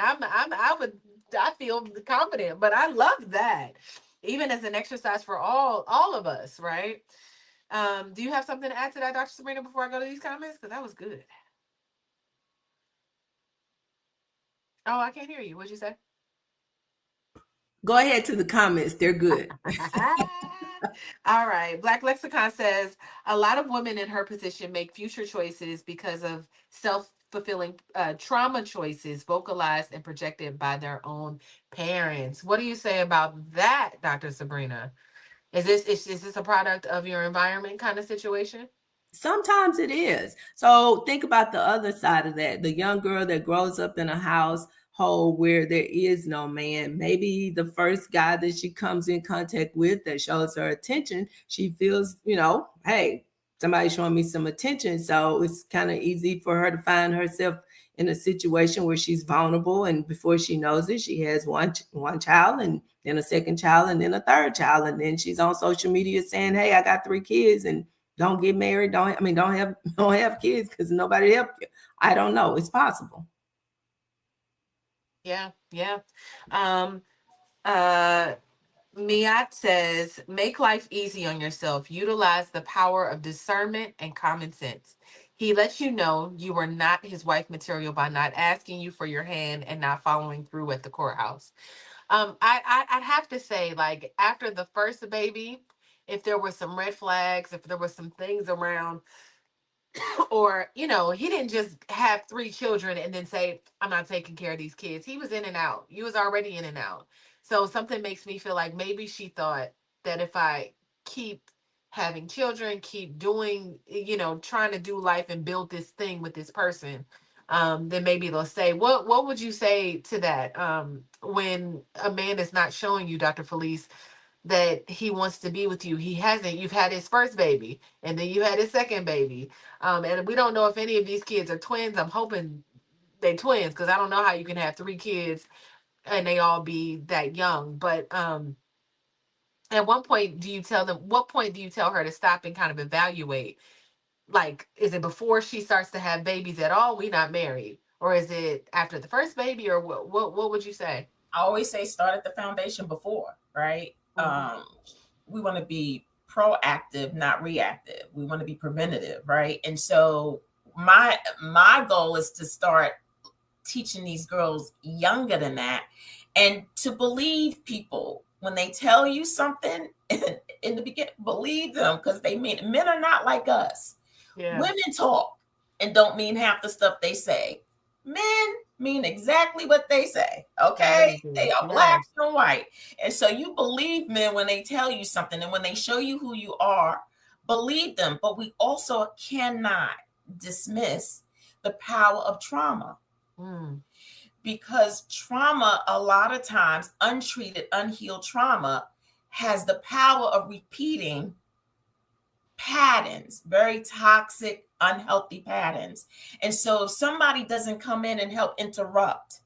I feel confident, but I love that. Even as an exercise for all of us, right? Do you have something to add to that, Dr. Sabrina, before I go to these comments? Because that was good. Oh, I can't hear you. What'd you say? Go ahead to the comments. They're good. All right. Black Lexicon says a lot of women in her position make future choices because of self fulfilling trauma choices vocalized and projected by their own parents. What do you say about that, Dr. Sabrina? Is this a product of your environment kind of situation? Sometimes it is. So think about the other side of that. The young girl that grows up in a household where there is no man. Maybe the first guy that she comes in contact with that shows her attention, she feels, hey, somebody's showing me some attention. So it's kind of easy for her to find herself in a situation where she's vulnerable, and before she knows it, she has one child, and then a second child, and then a third child, and then she's on social media saying, hey, I got 3 kids, and don't get married. Don't have don't have kids because nobody helped you. I don't know. It's possible. Yeah, yeah. Um, uh, Miat says, make life easy on yourself. Utilize the power of discernment and common sense. He lets you know you are not his wife material by not asking you for your hand and not following through at the courthouse. I'd have to say, like, after the first baby, if there were some red flags, if there were some things around, or he didn't just have 3 children and then say, I'm not taking care of these kids. He was in and out. You was already in and out. So something makes me feel like maybe she thought that if I keep having children, keep doing, trying to do life and build this thing with this person, then maybe they'll say, what would you say to that, when a man is not showing you, Dr. Felice, that he wants to be with you? He hasn't. You've had his first baby, and then you had his second baby, and we don't know if any of these kids are twins. I'm hoping they twins, because I don't know how you can have 3 kids and they all be that young. But at one point, do you tell them? What point do you tell her to stop and kind of evaluate? Like, is it before she starts to have babies at all? We not married, or is it after the first baby, or what would you say? I always say start at the foundation before, right? Mm-hmm. We want to be proactive, not reactive. We want to be preventative, right? And so my goal is to start teaching these girls younger than that, and to believe people when they tell you something in the beginning. Believe them, because they mean. Men are not like us. Yeah, Women talk and don't mean half the stuff they say. Men mean exactly what they say. they Okay? really do. They are black Yes. and white. And so you believe men when they tell you something, and when they show you who you are, believe them. But we also cannot dismiss the power of trauma, Mm. because trauma, a lot of times, untreated, unhealed trauma, has the power of repeating patterns, very toxic, unhealthy patterns. And so if somebody doesn't come in and help interrupt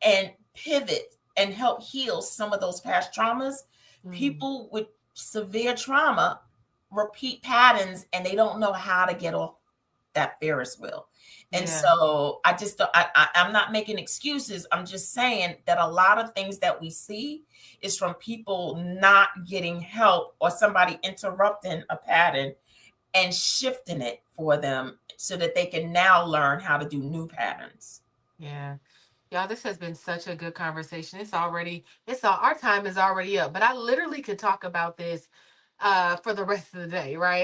and pivot and help heal some of those past traumas, Mm. people with severe trauma repeat patterns and they don't know how to get off that Ferris wheel. And Yeah. so I just I'm not making excuses. I'm just saying that a lot of things that we see is from people not getting help, or somebody interrupting a pattern and shifting it for them so that they can now learn how to do new patterns. Yeah. Y'all, this has been such a good conversation. Our time is already up, but I literally could talk about this for the rest of the day, right?